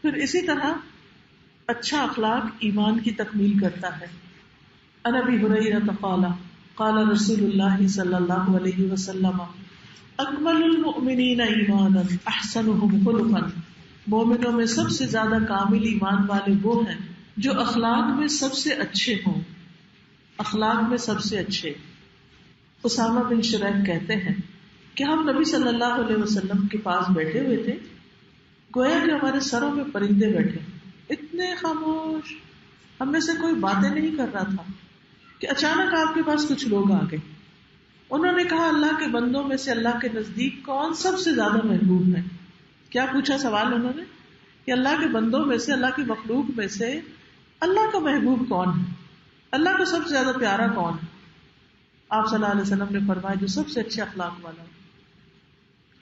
پھر اسی طرح اچھا اخلاق ایمان کی تکمیل کرتا ہے. عن ابی ہریرہ قال قال رسول اللہ صلی اللہ علیہ وسلم اکمل المؤمنین ایمانا احسنهم خلقا. مومنوں میں سب سے زیادہ کامل ایمان والے وہ ہیں جو اخلاق میں سب سے اچھے ہوں. اخلاق میں سب سے اچھے. اسامہ بن شریح کہتے ہیں کہ ہم نبی صلی اللہ علیہ وسلم کے پاس بیٹھے ہوئے تھے، گویا کہ ہمارے سروں میں پرندے بیٹھے، اتنے خاموش، ہم میں سے کوئی باتیں نہیں کر رہا تھا کہ اچانک آپ کے پاس کچھ لوگ آ گئے. انہوں نے کہا اللہ کے بندوں میں سے اللہ کے نزدیک کون سب سے زیادہ محبوب ہے؟ کیا پوچھا سوال انہوں نے کہ اللہ کے بندوں میں سے، اللہ کی مخلوق میں سے اللہ کا محبوب کون ہے، اللہ کو سب سے زیادہ پیارا کون ہے؟ آپ صلی اللہ علیہ وسلم نے فرمایا جو سب سے اچھے اخلاق والا ہو.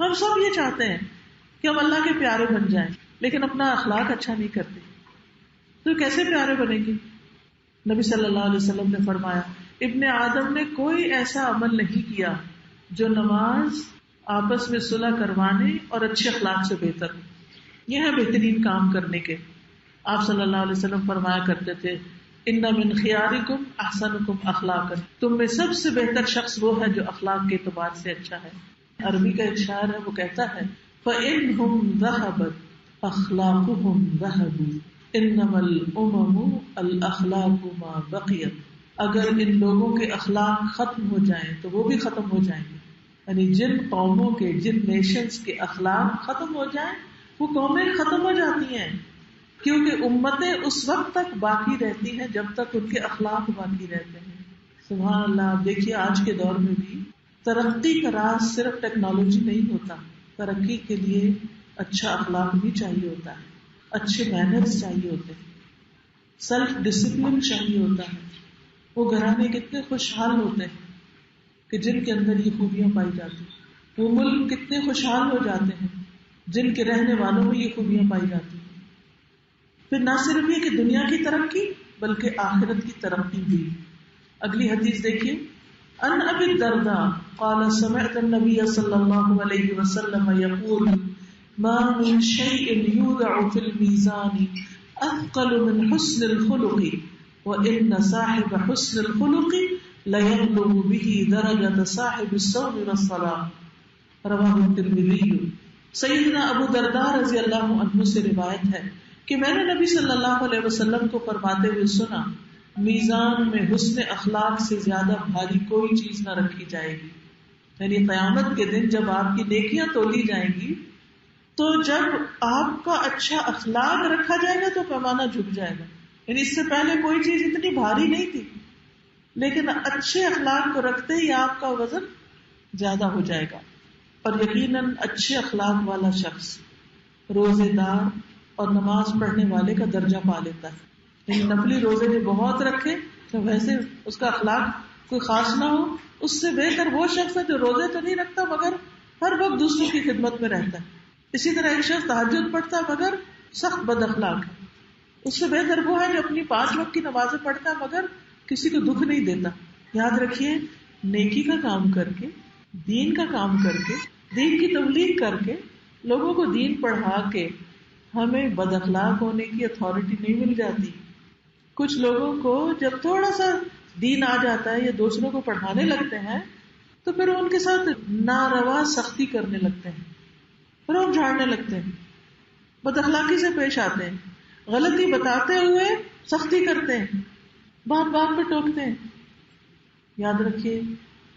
ہم سب یہ چاہتے ہیں کہ ہم اللہ کے پیارے بن جائیں، لیکن اپنا اخلاق اچھا نہیں کرتے، تو کیسے پیارے بنیں گے؟ نبی صلی اللہ علیہ وسلم نے فرمایا ابن آدم نے کوئی ایسا عمل نہیں کیا جو نماز، آپس میں صلح کروانے اور اچھے اخلاق سے بہتر ہو. یہ ہے بہترین کام کرنے کے. آپ صلی اللہ علیہ وسلم فرمایا کرتے تھے ان من خیارکم احسنکم اخلاقا. تم میں سب سے بہتر شخص وہ ہے جو اخلاق کے اعتبار سے اچھا ہے. عربی کا ایک شاعر ہے، وہ کہتا ہے فَإِنْهُمْ ذَهَبَتْ أَخْلَاقُهُمْ ذَهَبُوا انما الامم الاخلاق ما بقیت. اگر ان لوگوں کے اخلاق ختم ہو جائیں تو وہ بھی ختم ہو جائیں گے. یعنی جن قوموں کے، جن نیشنز کے اخلاق ختم ہو جائیں وہ قومیں ختم ہو جاتی ہیں، کیونکہ امتیں اس وقت تک باقی رہتی ہیں جب تک ان کے اخلاق باقی رہتے ہیں. سبحان اللہ. آپ دیکھیے آج کے دور میں بھی ترقی کا راز صرف ٹیکنالوجی نہیں ہوتا، ترقی کے لیے اچھا اخلاق بھی چاہیے ہوتا ہے، اچھے مینرز چاہیے ہوتے ہیں، سیلف ڈسپلن چاہیے ہوتا ہے. وہ گھرانے کتنے خوشحال ہوتے ہیں کہ جن کے اندر یہ خوبیاں پائی جاتی ہیں. وہ ملک کتنے خوشحال ہو جاتے ہیں جن کے رہنے والوں میں یہ خوبیاں پائی جاتی ہیں. پھر نہ صرف یہ کہ دنیا کی ترقی بلکہ آخرت کی ترقی بھی. اگلی حدیث دیکھیے. ان ابی الدرداء قال سمعت النبي صلی اللہ علیہ وسلم یقول ما من شيء يوضع في الميزان اثقل من حسن الخلق وان صاحب حسن الخلق ليبلغ به درجة صاحب الصوم والصلاة. رواه الترمذی. سیدنا ابو درداء رضی اللہ عنہ سے روایت ہے کہ میں نے نبی صلی اللہ علیہ وسلم کو فرماتے ہوئے سنا میزان میں حسن اخلاق سے زیادہ بھاری کوئی چیز نہ رکھی جائے گی. یعنی قیامت کے دن جب آپ کی نیکیاں تولی جائیں گی تو جب آپ کا اچھا اخلاق رکھا جائے گا تو پیمانہ جھک جائے گا. یعنی اس سے پہلے کوئی چیز اتنی بھاری نہیں تھی، لیکن اچھے اخلاق کو رکھتے ہی آپ کا وزن زیادہ ہو جائے گا. اور یقیناً اچھے اخلاق والا شخص روزے دار اور نماز پڑھنے والے کا درجہ پا لیتا ہے. یعنی نفلی روزے جو بہت رکھے تو ویسے اس کا اخلاق کوئی خاص نہ ہو، اس سے بہتر وہ شخص ہے جو روزے تو نہیں رکھتا مگر ہر وقت دوسروں کی خدمت میں رہتا ہے. اسی طرح ایک شخص تہجد پڑھتا ہے مگر سخت بد اخلاق ہے، اس سے بہتر وہ ہے جو اپنی 5 وقت کی نمازیں پڑھتا ہے مگر کسی کو دکھ نہیں دیتا. یاد رکھیے نیکی کا کام کر کے، دین کا کام کر کے، دین کی تبلیغ کر کے، لوگوں کو دین پڑھا کے ہمیں بد اخلاق ہونے کی اتھارٹی نہیں مل جاتی. کچھ لوگوں کو جب تھوڑا سا دین آ جاتا ہے یا دوسروں کو پڑھانے لگتے ہیں تو پھر ان کے ساتھ ناروا سختی کرنے لگتے ہیں، روب جھاڑنے لگتے ہیں، بد اخلاقی سے پیش آتے ہیں، غلطی بتاتے ہوئے سختی کرتے ہیں، بات بات پہ ٹوکتے ہیں. یاد رکھیے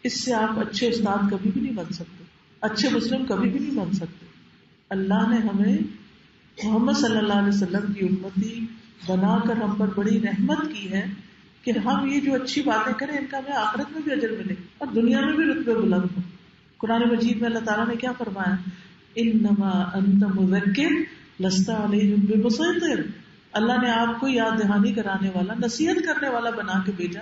اس سے آپ اچھے استاد کبھی بھی نہیں بن سکتے، اچھے مسلم کبھی بھی نہیں بن سکتے. اللہ نے ہمیں محمد صلی اللہ علیہ وسلم کی امتی بنا کر ہم پر بڑی رحمت کی ہے کہ ہم یہ جو اچھی باتیں کریں ان کا ہمیں آخرت میں بھی اجر ملے اور دنیا میں بھی رتبے بلند ہو. قرآن مجید میں اللہ تعالیٰ نے کیا فرمایا؟ انما انت مذکر لست علیہم بمسیطر. اللہ نے آپ کو یاد دہانی کرانے والا، نصیحت کرنے والا بنا کے بھیجا.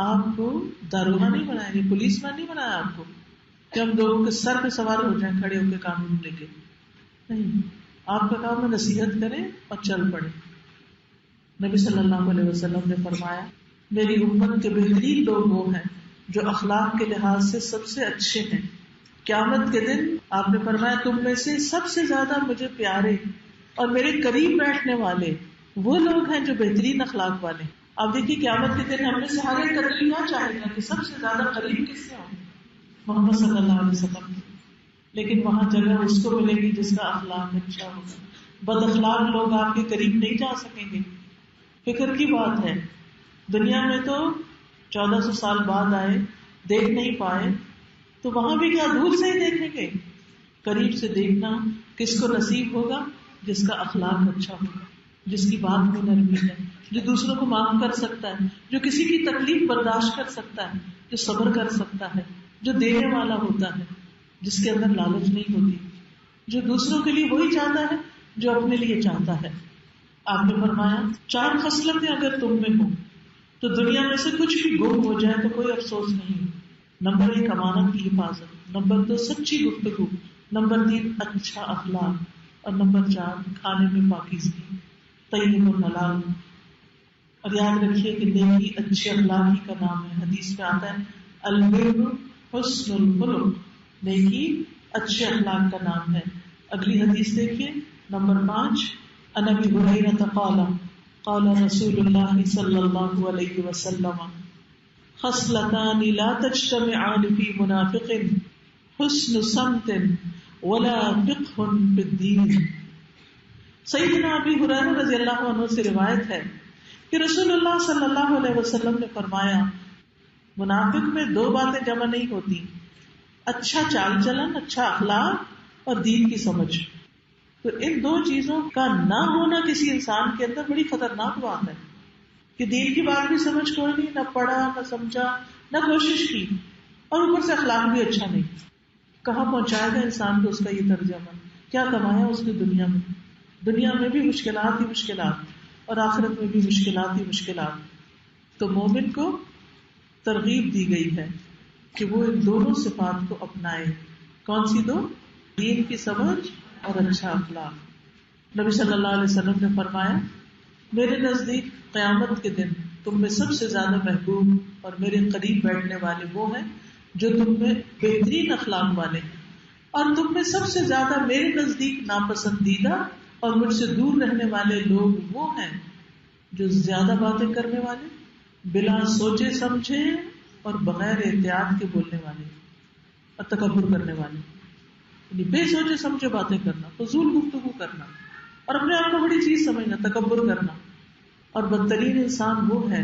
آپ کو داروغہ نہیں بنایا، نہیں پولیس مین نہیں بنایا آپ کو کہ ہم لوگوں کے سر پہ سوار ہو جائیں کھڑے ہو کے قانون لے کے. نہیں، آپ کا کام ہے نصیحت کریں اور چل پڑے. نبی صلی اللہ علیہ وسلم نے فرمایا میری امت کے بہترین لوگ وہ ہیں جو اخلاق کے لحاظ سے سب سے اچھے ہیں. قیامت کے دن آپ نے فرمایا تم میں سے سب سے زیادہ مجھے پیارے اور میرے قریب بیٹھنے والے وہ لوگ ہیں جو بہترین اخلاق والے. آپ دیکھیے قیامت کے دن ہم میں سے ہر ایک قریب کیا چاہے گا کہ سب سے زیادہ قریب کس سے ہوں؟ محمد صلی اللہ علیہ وسلم. لیکن وہاں جگہ اس کو ملے گی جس کا اخلاق اچھا ہوگا. بد اخلاق لوگ آپ کے قریب نہیں جا سکیں گے. فکر کی بات ہے، دنیا میں تو 1400 سال بعد آئے، دیکھ نہیں پائے، تو وہاں بھی کیا دور سے ہی دیکھیں گے؟ قریب سے دیکھنا کس کو نصیب ہوگا؟ جس کا اخلاق اچھا ہوگا، جس کی بات میں نرمی ہے، جو دوسروں کو معاف کر سکتا ہے، جو کسی کی تکلیف برداشت کر سکتا ہے، جو صبر کر سکتا ہے، جو دینے والا ہوتا ہے، جس کے اندر لالچ نہیں ہوتی، جو دوسروں کے لیے وہی چاہتا ہے جو اپنے لیے چاہتا ہے. آپ نے فرمایا 4 خصلتیں اگر تم میں ہوں تو دنیا میں سے کچھ بھی گم ہو جائے تو کوئی افسوس نہیں. نمبر 1 امانت کی حفاظت، نمبر 2 سچی گفتگو، نمبر 3 اچھا اخلاق، اور نمبر 4 کھانے میں پاکیزگی، طیب و حلال. اور یاد رکھیے کہ نیکی اچھے اخلاق ہی کا نام ہے. حدیث میں آتا ہے البر حسن الخلق، نیکی اچھے اخلاق کا نام ہے. اگلی حدیث دیکھیے نمبر 5، عن ابی ہریرہ قال قال رسول اللہ صلی اللہ علیہ وسلم خصلتان لا تجتمعان فی منافق حسن صمت ولا فقہ فی الدین. سیدنا ابی ہریرہ رضی اللہ عنہ سے روایت ہے کہ رسول اللہ صلی اللہ علیہ وسلم نے فرمایا منافق میں 2 باتیں جمع نہیں ہوتی، اچھا چال چلن، اچھا اخلاق اور دین کی سمجھ. تو ان 2 چیزوں کا نہ ہونا کسی انسان کے اندر بڑی خطرناک بات ہے کہ دین کی بات بھی سمجھ کوئی نہیں، نہ پڑھا نہ سمجھا نہ کوشش کی، اور اوپر سے اخلاق بھی اچھا نہیں. کہاں پہنچائے گا انسان کو اس کا یہ طرز عمل؟ کیا کمایا اس نے دنیا میں؟ دنیا میں بھی مشکلات ہی مشکلات اور آخرت میں بھی مشکلات ہی مشکلات. تو مومن کو ترغیب دی گئی ہے کہ وہ ان دونوں صفات کو اپنائے. کون سی 2؟ دین کی سمجھ اور اچھا اخلاق. نبی صلی اللہ علیہ وسلم نے فرمایا میرے نزدیک قیامت کے دن تم میں سب سے زیادہ محبوب اور میرے قریب بیٹھنے والے وہ ہیں جو تم میں بہترین اخلاق والے ہیں، اور تم میں سب سے زیادہ میرے نزدیک ناپسندیدہ اور مجھ سے دور رہنے والے لوگ وہ ہیں جو زیادہ باتیں کرنے والے، بلا سوچے سمجھے اور بغیر احتیاط کے بولنے والے اور تکبر کرنے والے. یعنی بے سوچے سمجھے باتیں کرنا، فضول گفتگو کرنا اور اپنے آپ کو بڑی چیز سمجھنا، تکبر کرنا. اور بدترین انسان وہ ہے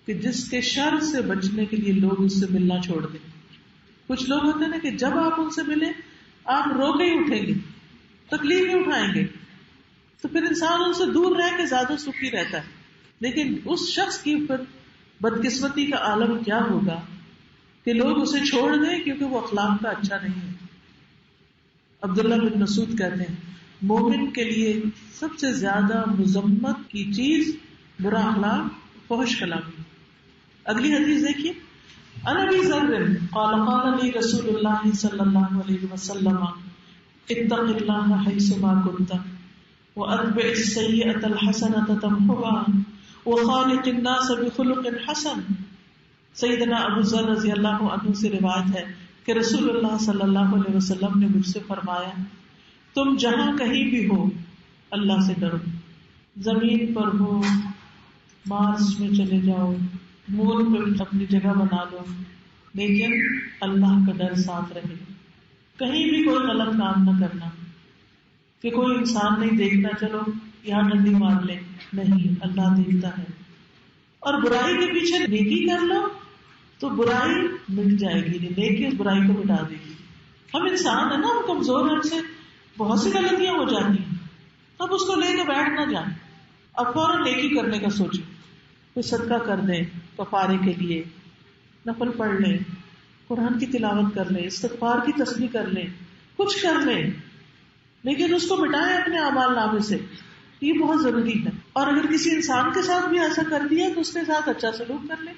کہ جس کے شر سے بچنے کے لیے لوگ اس سے ملنا چھوڑ دیں. کچھ لوگ ہوتے ہیں نا کہ جب آپ ان سے ملیں آپ رو کے ہی اٹھیں گے، تکلیف ہی اٹھائیں گے، تو پھر انسان ان سے دور رہ کے زیادہ سکھی رہتا ہے. لیکن اس شخص کی پھر بدقسمتی کا عالم کیا ہوگا کہ لوگ اسے چھوڑ دیں کیونکہ وہ اخلاق کا اچھا نہیں ہے. عبداللہ بن مسعود کہتے ہیں مومن کے لیے سب سے زیادہ مذمت کی چیز برا اخلاق، فحش کلامی. اگلی حدیث دیکھیے عن ابی ذر قال قال لي رسول الله صلی اللہ علیہ وسلم اتق اللہ حیث ما کنت واتبع السیئۃ الحسنۃ تمحها وخالق الناس بخلق حسن. سیدنا ابو ذر رضی اللہ عنہ سے روایت ہے کہ رسول اللہ صلی اللہ علیہ وسلم نے مجھ سے فرمایا تم جہاں کہیں بھی ہو اللہ سے ڈرو. زمین پر ہو، مارس میں چلے جاؤ، مون پہ اپنی جگہ بنا لو، لیکن اللہ کا ڈر ساتھ رہے. کہیں بھی کوئی غلط کام نہ کرنا کہ کوئی انسان نہیں دیکھنا چلو یہاں ڈنڈی مار لیں، نہیں، اللہ دیکھتا ہے. اور برائی کے پیچھے نیکی کر لو تو برائی مٹ جائے گی، نیکی اس برائی کو مٹا دے گی. ہم انسان ہیں نا، ہم کمزور ہیں، ہم سے بہت سی غلطیاں ہو جاتی ہیں. اب اس کو لے کے بیٹھ نہ جائیں، اب فوراً نیکی کرنے کا سوچیں. کوئی صدقہ کر دیں کفارے کے لیے، نفل پڑھ لیں، قرآن کی تلاوت کر لیں، استغفار کی تسبیح کر لیں، کچھ کر لیں، لیکن اس کو مٹائیں اپنے اعمال نامے سے. یہ بہت ضروری ہے. اور اگر کسی انسان کے ساتھ بھی ایسا کر دیا تو اس کے ساتھ اچھا سلوک کر لیں،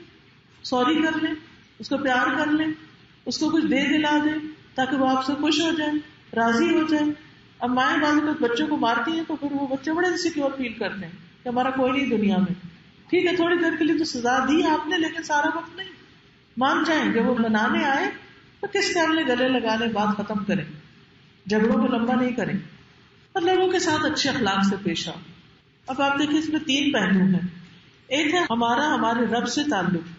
سوری کر لیں، اس کو پیار کر لیں، اس کو کچھ دے دلا دیں تاکہ وہ آپ سے خوش ہو جائے، راضی ہو جائے. اب مائیں بعض اوقات بچوں کو مارتی ہیں تو پھر وہ بچے بڑے انسیکیور فیل کرتے ہیں کہ ہمارا کوئی نہیں دنیا میں. ٹھیک ہے تھوڑی دیر کے لیے تو سزا دی آپ نے، لیکن سارا وقت نہیں. مان جائیں جب وہ منانے آئے تو کس ٹائم میں گلے لگانے بات ختم کریں، جھگڑوں کو لمبا نہیں کریں. اور لوگوں کے ساتھ اچھے اخلاق سے پیش آؤ. اب آپ دیکھیں اس میں 3 پہلو ہیں. ایک ہے ہمارے رب سے تعلق،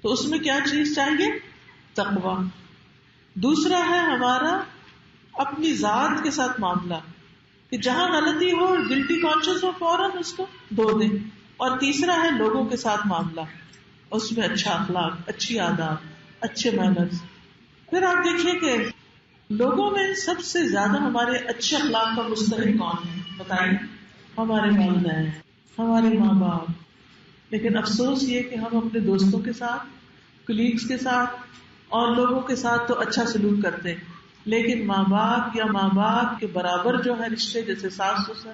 تو اس میں کیا چیز چاہیے؟ تقوی. دوسرا ہے ہمارا اپنی ذات کے ساتھ معاملہ، کہ جہاں غلطی ہو اور گلٹی کانشیس ہو فوراً اس کو دھو دیں. اور تیسرا ہے لوگوں کے ساتھ معاملہ، اس میں اچھا اخلاق، اچھی عادات، اچھے مینرز. پھر آپ دیکھیے کہ لوگوں میں سب سے زیادہ ہمارے اچھے اخلاق کا مستحق کون ہے؟ بتائیے. ہمارے والدین، ہمارے ماں باپ. لیکن افسوس یہ کہ ہم اپنے دوستوں کے ساتھ، کلیگز کے ساتھ اور لوگوں کے ساتھ تو اچھا سلوک کرتے ہیں، لیکن ماں باپ یا ماں باپ کے برابر جو ہے رشتے، جیسے ساس سسر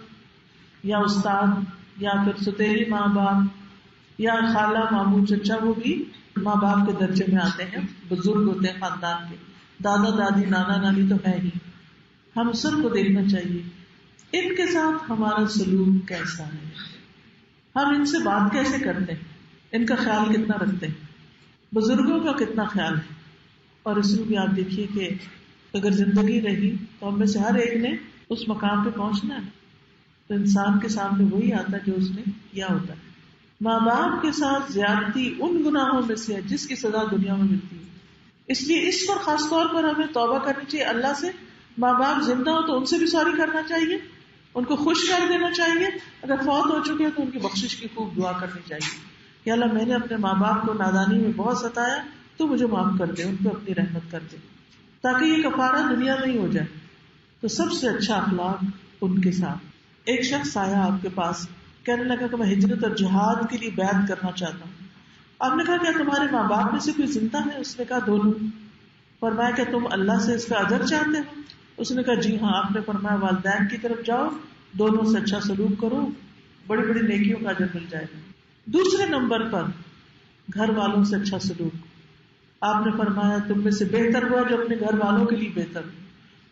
یا استاد یا پھر ستیلی ماں باپ یا خالہ ماموں چچا، وہ بھی ماں باپ کے درجے میں آتے ہیں، بزرگ ہوتے ہیں خاندان کے. دادا دادی نانا نانی تو ہے ہی. ہم سب کو دیکھنا چاہیے ان کے ساتھ ہمارا سلوک کیسا ہے، ہم ان سے بات کیسے کرتے ہیں، ان کا خیال کتنا رکھتے ہیں، بزرگوں کا کتنا خیال ہے. اور اس میں بھی آپ دیکھیے کہ اگر زندگی رہی تو ہم میں سے ہر ایک نے اس مقام پہ پہنچنا ہے، تو انسان کے سامنے وہی آتا ہے جو اس نے کیا ہوتا ہے. ماں باپ کے ساتھ زیادتی ان گناہوں میں سے ہے جس کی سزا دنیا میں ملتی ہے. اس لیے اس پر خاص طور پر ہمیں توبہ کرنی چاہیے اللہ سے. ماں باپ زندہ ہو تو ان سے بھی سوری کرنا چاہیے، ان کو خوش کر دینا چاہیے. اگر فوت ہو چکے ہیں تو ان کی بخشش کی خوب دعا کرنی چاہیے کہ اللہ میں نے اپنے ماں باپ کو نادانی میں بہت ستایا، تو مجھے معاف کر دے، ان پہ اپنی رحمت کر دے، تاکہ یہ کفارہ دنیا میں ہی ہو جائے. تو سب سے اچھا اخلاق ان کے ساتھ. ایک شخص آیا آپ کے پاس، کہنے لگا کہ میں ہجرت اور جہاد کے لیے بیعت کرنا چاہتا ہوں. آپ نے کہا کیا تمہارے ماں باپ میں سے کوئی زندہ ہے؟ اس نے کہا دونوں. فرمایا کہ تم اللہ سے اس کا اجر چاہتے ہو؟ اس نے کہا جی ہاں. آپ نے فرمایا والدین کی طرف جاؤ، دونوں سے اچھا سلوک کرو، بڑی بڑی نیکیوں کا اجر مل جائے گا. دوسرے نمبر پر گھر والوں سے اچھا سلوک. آپ نے فرمایا تم میں سے بہتر ہوا جو اپنے گھر والوں کے لیے بہتر ہو،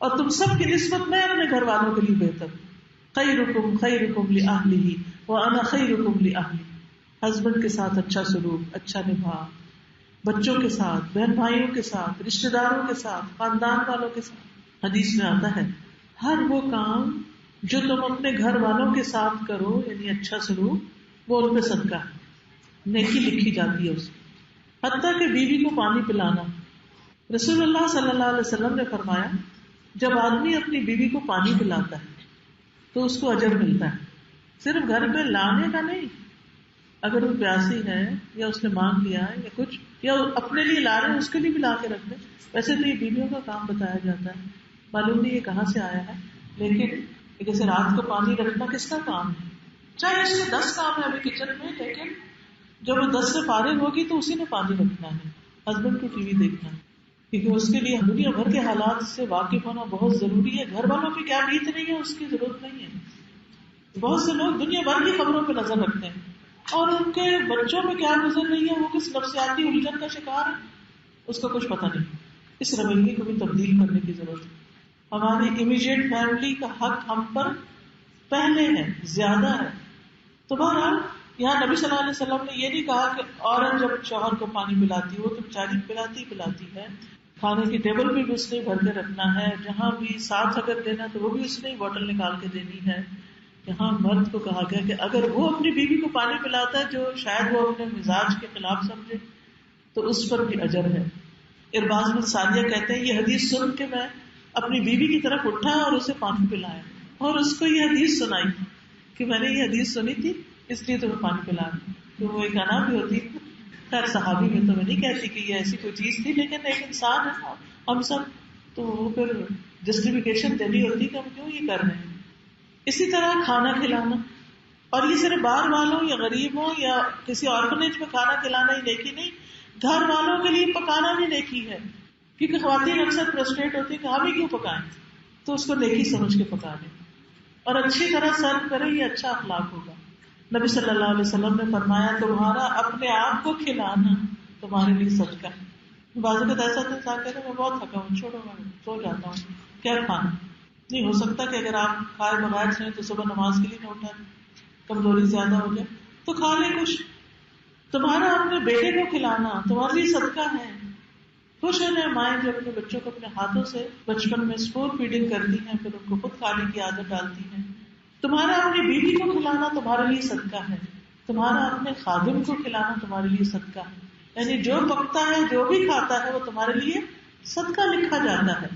اور تم سب کی نسبت میں اپنے گھر والوں کے لیے بہتر ہوں. خیرکم خیرکم لأہلہ وانا خیرکم لأہلی. ہسبینڈ کے ساتھ اچھا سلوک، اچھا نبھا، بچوں کے ساتھ، بہن بھائیوں کے ساتھ، رشتہ داروں کے ساتھ، خاندان والوں کے ساتھ. حدیث میں آتا ہے ہر وہ کام جو تم اپنے گھر والوں کے ساتھ کرو، یعنی اچھا سلوک، وہ ان پہ صدقہ ہے، نیکی لکھی جاتی ہے اس میں. حتیٰ کہ بیوی کو پانی پلانا. رسول اللہ صلی اللہ علیہ وسلم نے فرمایا جب آدمی اپنی بیوی کو پانی پلاتا ہے تو اس کو اجر ملتا ہے، صرف گھر میں لانے کا نہیں. اگر وہ پیاسی ہے یا اس نے مانگ لیا ہے یا کچھ، یا اپنے لیے لا رہے ہیں اس کے لیے بھی لا کے رکھ دیں. ویسے تو یہ بیویوں کا کام بتایا جاتا ہے، معلوم نہیں یہ کہاں سے آیا ہے، لیکن جیسے رات کو پانی رکھنا کس کا کام ہے؟ چاہے اس میں 10 کام ہے ابھی کچن میں، لیکن جب وہ 10 سے فارغ ہوگی تو اسی نے پانی رکھنا ہے. ہسبینڈ کو ٹی وی دیکھنا ہے، کیونکہ اس کے لیے دنیا بھر کے حالات سے واقف ہونا بہت ضروری ہے. گھر والوں کی کیا بیت رہی ہے اس کی ضرورت نہیں ہے. بہت سے لوگ دنیا بھر کی خبروں پہ نظر رکھتے ہیں اور ان کے بچوں میں کیا گزر رہی ہے، وہ کس نفسیاتی الجھن کا شکار ہے، اس کا کچھ پتہ نہیں. اس رویے کو بھی تبدیل کرنے کی ضرورت ہے. ہماری امیڈیٹ فیملی کا حق ہم پر پہلے ہے، زیادہ ہے. تو بہرحال یہاں نبی صلی اللہ علیہ وسلم نے یہ نہیں کہا کہ عورت جب شوہر کو پانی پلاتی وہ تو بیچاری پلاتی ہے، کھانے کی ٹیبل پہ بھی اس نے بھر کے رکھنا ہے، جہاں بھی ساتھ اگر دینا تو وہ بھی اس نے بوٹل نکال کے دینی ہے. یہاں مرد کو کہا گیا کہ اگر وہ اپنی بیوی کو پانی پلاتا ہے جو شاید وہ اپنے مزاج کے خلاف سمجھے تو اس پر بھی اجر ہے. ارباز بن ساریہ کہتے ہیں یہ حدیث سن کے میں اپنی بیوی کی طرف اٹھا اور اسے پانی پلایا اور اس کو یہ حدیث سنائی کہ میں نے یہ حدیث سنی تھی اس لیے تمہیں پانی پلا رہی. تو وہ ایک انا بھی ہوتی ہے. خیر صحابی میں تو میں نہیں کہتی کہ یہ ایسی کوئی چیز تھی، لیکن ایک انسان ہے ہم سب، تو وہ پھر جسٹیفیکیشن دینی ہوتی کہ ہم کیوں یہ کر رہے ہیں. اسی طرح کھانا کھلانا، اور یہ صرف باہر والوں یا غریبوں یا کسی آرفنیج میں کھانا کھلانا ہی نیکی نہیں، گھر والوں کے لیے پکانا بھی نیکی ہے. کیونکہ خواتین اکثر فرسٹریٹ ہوتی ہے کہ ہم ہی کیوں پکائیں، تو اس کو نیکی سمجھ کے پکا لیں اور اچھی طرح سرو کریں، یہ اچھا اخلاق ہوگا. نبی صلی اللہ علیہ وسلم نے فرمایا تمہارا اپنے آپ کو کھلانا تمہارے لیے صدقہ ہے. بعض اوقات ایسا تو انسان کہتا ہے میں بہت تھکا ہوں، چھوڑو میں سو جاتا ہوں، کیا کھانا. نہیں ہو سکتا کہ اگر آپ کھائے بغیر سوئیں تو صبح نماز کے لیے نہ اٹھائیں، کمزوری زیادہ ہو جائے تو کھا لیں کچھ. تمہارا اپنے بیٹے کو کھلانا تمہارے لیے صدقہ ہے. خوش ہونے مائیں جو اپنے بچوں کو اپنے ہاتھوں سے بچپن میں اسپون فیڈنگ کرتی ہیں، پھر ان کو خود کھانے کی عادت ڈالتی ہیں. تمہارا اپنی بیوی کو کھلانا تمہارے لیے صدقہ ہے، تمہارا اپنے خادم کو کھلانا تمہارے لیے صدقہ ہے. یعنی جو پکتا ہے، جو بھی کھاتا ہے، وہ تمہارے لیے صدقہ لکھا جاتا ہے.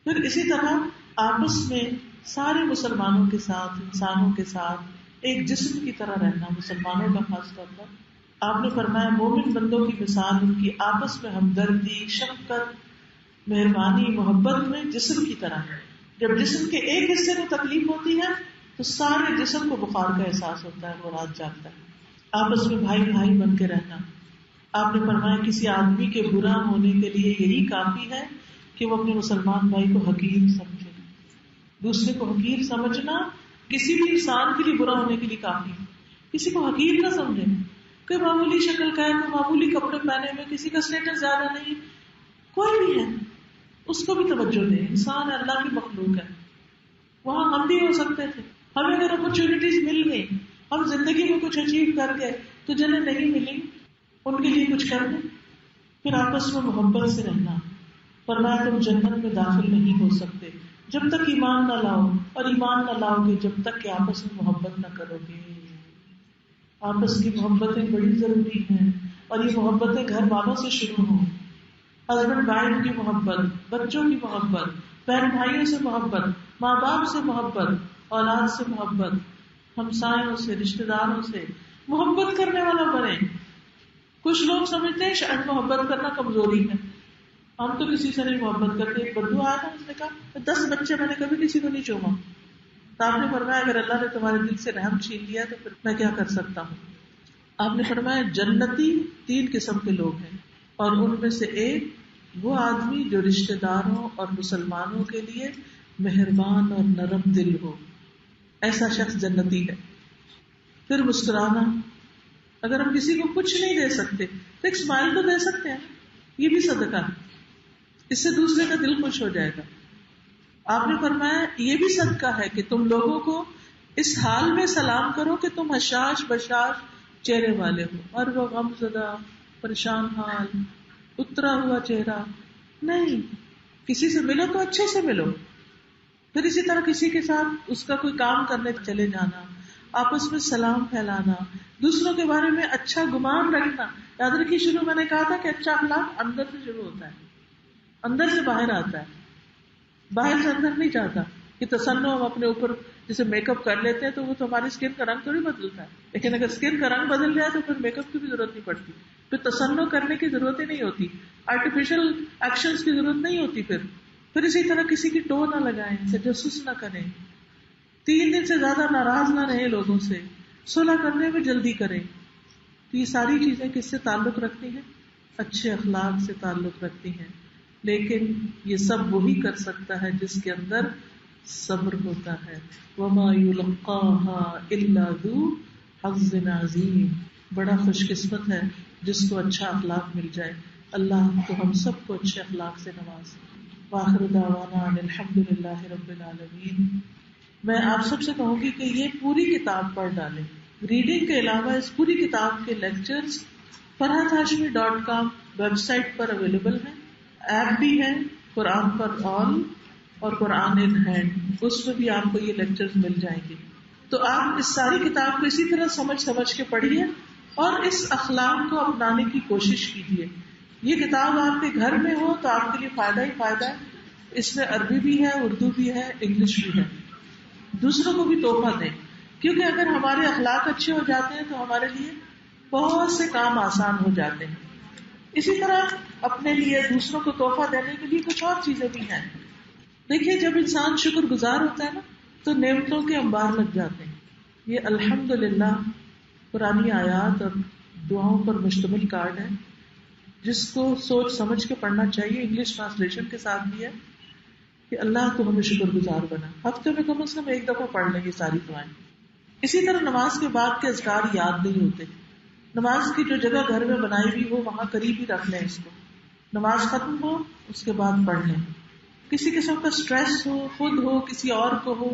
پھر اسی طرح آپس میں سارے مسلمانوں کے ساتھ، انسانوں کے ساتھ ایک جسم کی طرح رہنا، مسلمانوں کا خاص طور پر. آپ نے فرمایا مومن بندوں کی مثال ان کی آپس میں ہمدردی، شفقت، مہربانی، محبت میں جسم کی طرح ہے. جب جسم کے ایک حصے کو تکلیف ہوتی ہے تو سارے جسم کو بخار کا احساس ہوتا ہے، وہ رات جاگتا ہے. آپس میں بھائی بھائی بن کے رہنا. آپ نے فرمایا کسی آدمی کے برا ہونے کے لیے یہی کافی ہے کہ وہ اپنے مسلمان بھائی کو حقیر سمجھے. دوسرے کو حقیر سمجھنا کسی بھی انسان کے لیے برا ہونے کے لیے کافی ہے. کسی کو حقیر نہ سمجھے، کوئی معمولی شکل کا ہے، کوئی معمولی کپڑے پہنے ہوئے، کسی کا اسٹیٹس زیادہ نہیں، کوئی بھی ہے اس کو بھی توجہ دے. انسان اللہ کی مخلوق ہے. وہاں ہم بھی ہو سکتے تھے، ہمیں اگر اپرچونٹیز مل گئی، ہم زندگی میں کچھ اچیو کر گئے تو جنہیں نہیں ملی ان کے لیے کچھ کر دیں. پھر آپس میں محبت سے رہنا. فرمایا تم جنت میں داخل نہیں ہو سکتے جب تک ایمان نہ لاؤ، اور ایمان نہ لاؤ گے جب تک کہ آپس میں محبت نہ کرو گے. آپس کی محبتیں بڑی ضروری ہیں، اور یہ محبتیں گھر والوں سے شروع ہوں. ہسبینڈ وائف کی محبت، بچوں کی محبت، بہن بھائیوں سے محبت، ماں باپ سے محبت، اولاد سے محبت، ہمسایوں سے، رشتے داروں سے محبت کرنے والا بنے. کچھ لوگ سمجھتے ہیں شاید محبت کرنا کمزوری ہے، ہم تو کسی سے نہیں محبت کرتے. ایک بدو آیا تھا، اس نے کہا 10 بچے میں نے کبھی کسی کو نہیں چوما. تو آپ نے فرمایا اگر اللہ نے تمہارے دل سے رحم چھین لیا تو پھر میں کیا کر سکتا ہوں. آپ نے فرمایا جنتی 3 قسم کے لوگ ہیں، اور ان میں سے ایک وہ آدمی جو رشتے داروں اور مسلمانوں کے لیے مہربان اور نرم دل ہو، ایسا شخص جنتی ہے. پھر مسکرانا. اگر ہم کسی کو کچھ نہیں دے سکتے تو ایک اسمائل تو دے سکتے ہیں، یہ بھی صدقہ ہے، اس سے دوسرے کا دل خوش ہو جائے گا. آپ نے فرمایا یہ بھی صدقہ ہے کہ تم لوگوں کو اس حال میں سلام کرو کہ تم حشاش بشاش چہرے والے ہو، اور وہ غم زدہ، پریشان حال، اترا ہوا چہرہ نہیں. کسی سے ملو تو اچھے سے ملو. پھر اسی طرح کسی کے ساتھ اس کا کوئی کام کرنے چلے جانا، آپس میں سلام پھیلانا، دوسروں کے بارے میں اچھا گمان رکھنا. یاد رکھیے شروع میں نے کہا تھا کہ اچھا اخلاق اندر سے شروع ہوتا ہے، اندر سے باہر آتا ہے، باہر سے اندر نہیں جاتا. کہ تصنع ہم اپنے اوپر جیسے میک اپ کر لیتے ہیں تو وہ تو ہماری اسکن کا رنگ تھوڑی بدلتا ہے، لیکن اگر اسکن کا رنگ بدل جائے تو پھر میک اپ کی بھی ضرورت نہیں پڑتی، پھر تصنع کرنے کی ضرورت ہی نہیں ہوتی، آرٹیفیشل ایکشنز کی ضرورت نہیں ہوتی. پھر اسی طرح کسی کی ٹو نہ لگائیں، تجسس نہ کریں، 3 دن سے زیادہ ناراض نہ رہے لوگوں سے، صلح کرنے میں جلدی کریں. تو یہ ساری چیزیں کس سے تعلق رکھتی ہیں؟ اچھے اخلاق سے تعلق رکھتی ہیں. لیکن یہ سب وہی کر سکتا ہے جس کے اندر صبر ہوتا ہے. وما يلقاها الا ذو حظ عظیم. بڑا خوش قسمت ہے جس کو اچھا اخلاق مل جائے. اللہ تو ہم سب کو اچھے اخلاق سے نواز. وآخر دعوانا ان الحمد للہ رب العالمین. میں آپ سب سے کہوں گی کہ یہ پوری کتاب پڑھ ڈالیں. ریڈنگ کے علاوہ اس پوری کتاب کے لیکچرز farhathashmi.com ویب سائٹ پر اویلیبل ہیں. ایپ بھی ہے قرآن پر آل اور قرآن ان ہینڈ، اس میں بھی آپ کو یہ لیکچرز مل جائیں گے. تو آپ اس ساری کتاب کو اسی طرح سمجھ کے پڑھیے اور اس اخلاق کو اپنانے کی کوشش کیجیے. یہ کتاب آپ کے گھر میں ہو تو آپ کے لیے فائدہ ہی فائدہ ہے. اس میں عربی بھی ہے، اردو بھی ہے، انگلش بھی ہے. دوسروں کو بھی تحفہ دیں، کیونکہ اگر ہمارے اخلاق اچھے ہو جاتے ہیں تو ہمارے لیے بہت سے کام آسان ہو جاتے ہیں. اسی طرح اپنے لیے دوسروں کو تحفہ دینے کے لیے کچھ اور چیزیں بھی ہیں. دیکھیے جب انسان شکر گزار ہوتا ہے نا تو نعمتوں کے انبار لگ جاتے ہیں. یہ الحمدللہ پرانی آیات اور دعاؤں پر مشتمل کارڈ ہے جس کو سوچ سمجھ کے پڑھنا چاہیے. انگلش ٹرانسلیشن کے ساتھ بھی ہے کہ اللہ تو ہمیں شکر گزار بنا. ہفتے میں کم از کم 1 دفعہ پڑھ لیں گے ساری دعائیں. اسی طرح نماز کے بعد کے اذکار یاد نہیں ہوتے. نماز کی جو جگہ گھر میں بنائی ہوئی ہو وہاں قریب ہی رکھ لیں اس کو. نماز ختم ہو اس کے بعد پڑھ لیں. کسی قسم کا سٹریس ہو، خود ہو، کسی اور کو ہو،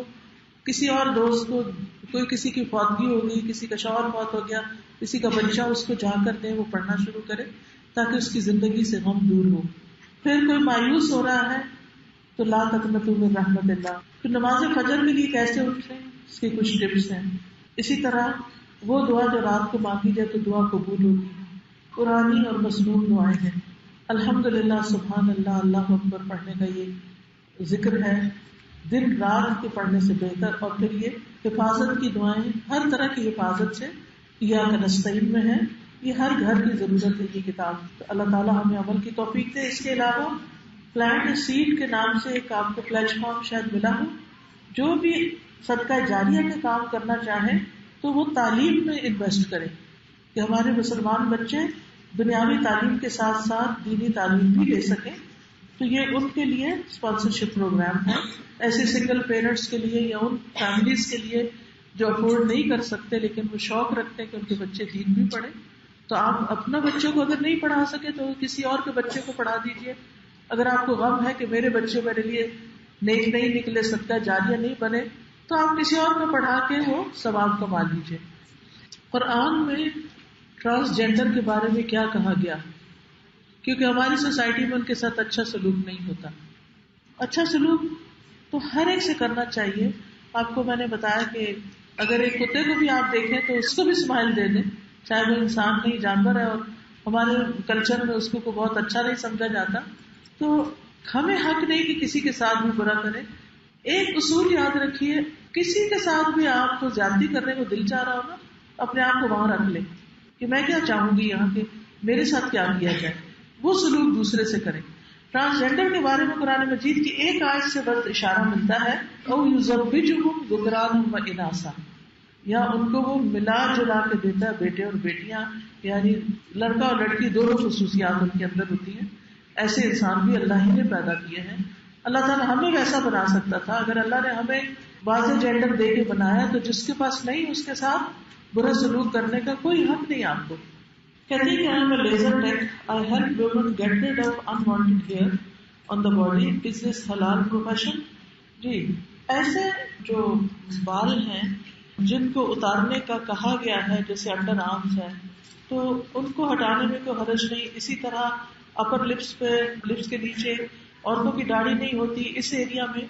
کسی اور دوست کو، کوئی کسی کی فوتگی ہو گئی، کسی کا شوہر فوت ہو گیا، کسی کا بچہ، اس کو جا کر دیں وہ پڑھنا شروع کرے تاکہ اس کی زندگی سے غم دور ہو. پھر کوئی مایوس ہو رہا ہے تو لا تقنطوا من رحمت اللہ. پھر نماز فجر کے لیے کیسے اٹھیں، اس کی کچھ ٹپس ہیں. اسی طرح وہ دعا جو رات کو مانگی جائے تو دعا قبول ہوتی ہے. قرآنی اور مصنون دعائیں ہیں. الحمدللہ، سبحان اللہ، اللہ اکبر پڑھنے کا یہ ذکر ہے، دن رات کے پڑھنے سے بہتر. اور پھر یہ حفاظت کی دعائیں، ہر طرح کی حفاظت سے ایاک نستعین میں ہے. یہ ہر گھر کی ضرورت ہے یہ کتاب. تو اللہ تعالیٰ ہمیں عمل کی توفیق دے. اس کے علاوہ پلانٹ سیڈ کے نام سے ایک آپ کو پلیج فارم شاید ملا ہو. جو بھی صدقہ جاریہ کے کام کرنا چاہے تو وہ تعلیم میں انویسٹ کرے کہ ہمارے مسلمان بچے دنیاوی تعلیم کے ساتھ ساتھ دینی تعلیم بھی لے سکیں. تو یہ ان کے لیے اسپانسرشپ پروگرام ہے. ایسے سنگل پیرنٹس کے لیے یا ان فیملیز کے لیے جو افورڈ نہیں کر سکتے لیکن وہ شوق رکھتے ہیں کہ ان کے بچے دین بھی پڑھیں. تو آپ اپنا بچوں کو اگر نہیں پڑھا سکے تو کسی اور کے بچے کو پڑھا دیجئے. اگر آپ کو غم ہے کہ میرے بچے میرے لیے نیک نہیں نکلے، صدقہ جاریہ نہیں بنے، تو آپ کسی اور کو پڑھا کے وہ ثواب کما لیجیے. قرآن میں ٹرانسجینڈر کے بارے میں کیا کہا گیا؟ کیونکہ ہماری سوسائٹی میں ان کے ساتھ اچھا سلوک نہیں ہوتا. اچھا سلوک تو ہر ایک سے کرنا چاہیے. آپ کو میں نے بتایا کہ اگر ایک کتے کو بھی آپ دیکھیں تو اس کو بھی اسمائل دے دیں، چاہے وہ انسان نہیں جانور ہے، اور ہمارے کلچر میں اس کو بہت اچھا نہیں سمجھا جاتا. تو ہمیں حق نہیں کہ کسی کے ساتھ بھی برا کریں. ایک اصول یاد رکھیے، کسی کے ساتھ بھی آپ کو زیادتی کرنے کو دل چاہ رہا ہو نا، اپنے آپ کو وہاں رکھ لیں کہ میں کیا چاہوں گی یہاں کے، میرے ساتھ کیا کیا جائے. وہ سلوک دوسرے سے کریں. ٹرانسجینڈر کے بارے میں قرآن مجید کی ایک آیت سے بس اشارہ ملتا ہے، او یزوجہم ذکرانا و اناثا، یا ان کو وہ ملا جلا کے دیتا ہے بیٹے اور بیٹیاں، یعنی لڑکا اور لڑکی دونوں خصوصیات ان کے اندر ہوتی ہیں. ایسے انسان بھی اللہ ہی نے پیدا کیے ہیں. اللہ تعالیٰ ہمیں ویسا بنا سکتا تھا. اگر اللہ نے ہمیں واضح جینڈر دے کے بنایا تو جس کے پاس نہیں اس کے ساتھ برا سلوک کرنے کا کوئی حق نہیں آپ کو. کہتے ہیں کہ I'm a laser tech. I help women get rid of unwanted hair on the body. Is this halal profession? جی، ایسے جو بال ہیں جن کو اتارنے کا کہا گیا ہے، جیسے انڈر آرمز ہے، تو ان کو ہٹانے میں کوئی حرج نہیں. اسی طرح اپر لپس پہ، لپس کے نیچے عورتوں کی داڑھی نہیں ہوتی اس ایریا میں،